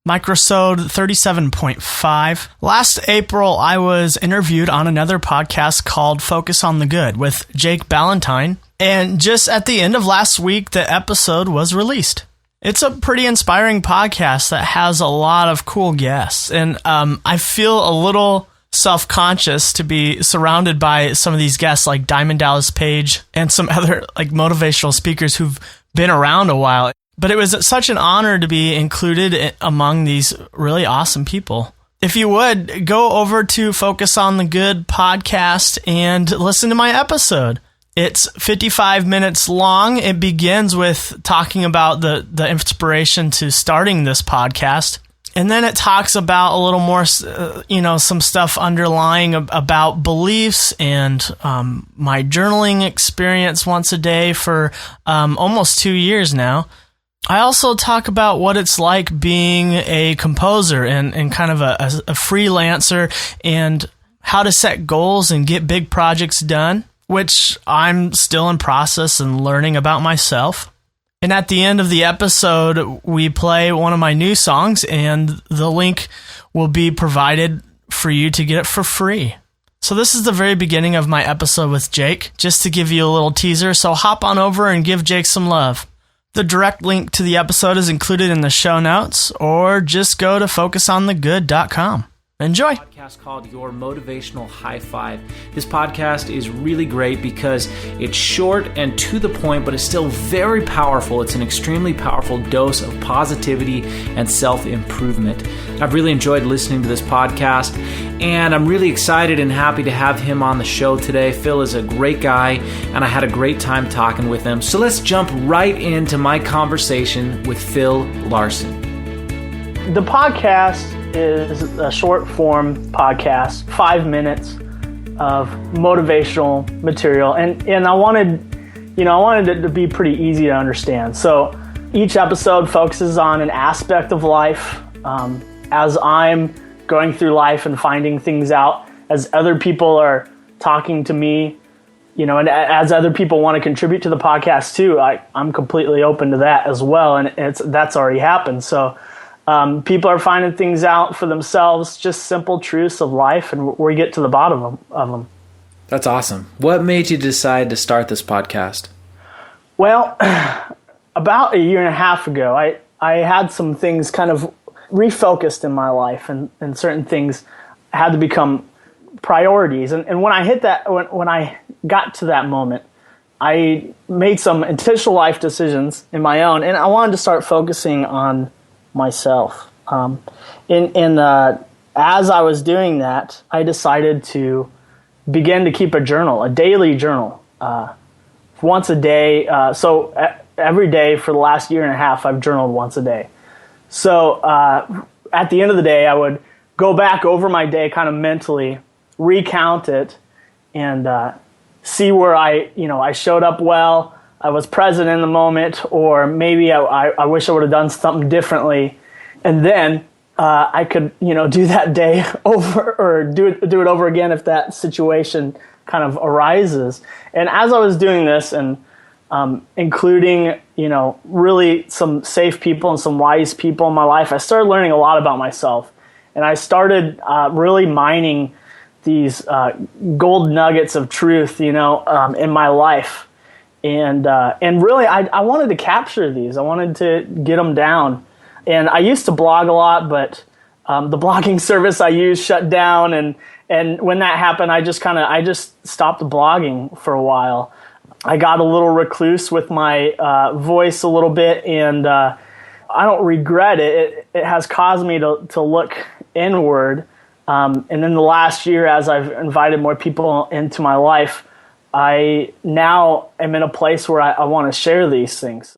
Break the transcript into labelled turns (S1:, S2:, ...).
S1: Microsode 37.5. Last April, I was interviewed on another podcast called Focus on the Good with Jake Ballantyne, and just at the end of last week, the episode was released. It's a pretty inspiring podcast that has a lot of cool guests, and I feel a little self-conscious to be surrounded by some of these guests like Diamond Dallas Page and some other like motivational speakers who've been around a while. But it was such an honor to be included among these really awesome people. If you would, go over to Focus on the Good podcast and listen to my episode. It's 55 minutes long. It begins with talking about the inspiration to starting this podcast. And then it talks about a little more, some stuff underlying about beliefs and my journaling experience once a day for almost 2 years now. I also talk about what it's like being a composer and kind of a freelancer and how to set goals and get big projects done, which I'm still in process and learning about myself. And at the end of the episode, we play one of my new songs, and the link will be provided for you to get it for free. So this is the very beginning of my episode with Jake, just to give you a little teaser, so hop on over and give Jake some love. The direct link to the episode is included in the show notes, or just go to focusonthegood.com. Enjoy.
S2: A podcast called Your Motivational High Five. This podcast is really great because it's short and to the point, but it's still very powerful. It's an extremely powerful dose of positivity and self-improvement. I've really enjoyed listening to this podcast, and I'm really excited and happy to have him on the show today. Phil is a great guy, and I had a great time talking with him. So let's jump right into my conversation with Phil Larson.
S1: The podcast is a short form podcast, 5 minutes of motivational material, and I wanted it to be pretty easy to understand. So each episode focuses on an aspect of life. As I'm going through life and finding things out, as other people are talking to me, and as other people want to contribute to the podcast too, I'm completely open to that as well, and that's already happened. So people are finding things out for themselves, just simple truths of life, and we get to the bottom of them.
S2: That's awesome. What made you decide to start this podcast?
S1: Well, about a year and a half ago, I had some things kind of refocused in my life, and certain things had to become priorities. And when I hit that, when I got to that moment, I made some intentional life decisions in my own, and I wanted to start focusing on myself. As I was doing that, I decided to begin to keep a journal, a daily journal, once a day. Every day for the last year and a half, I've journaled once a day. So at the end of the day, I would go back over my day kind of mentally, recount it, and see where I showed up well, I was present in the moment, or maybe I wish I would have done something differently, and then I could do that day over, or do it over again if that situation kind of arises. And as I was doing this, and including really some safe people and some wise people in my life, I started learning a lot about myself, and I started really mining these gold nuggets of truth, in my life. And really, I wanted to capture these. I wanted to get them down. And I used to blog a lot, but the blogging service I used shut down. And when that happened, I just stopped blogging for a while. I got a little recluse with my voice a little bit, and I don't regret it. It has caused me to look inward. And then the last year, as I've invited more people into my life, I now am in a place where I want to share these things.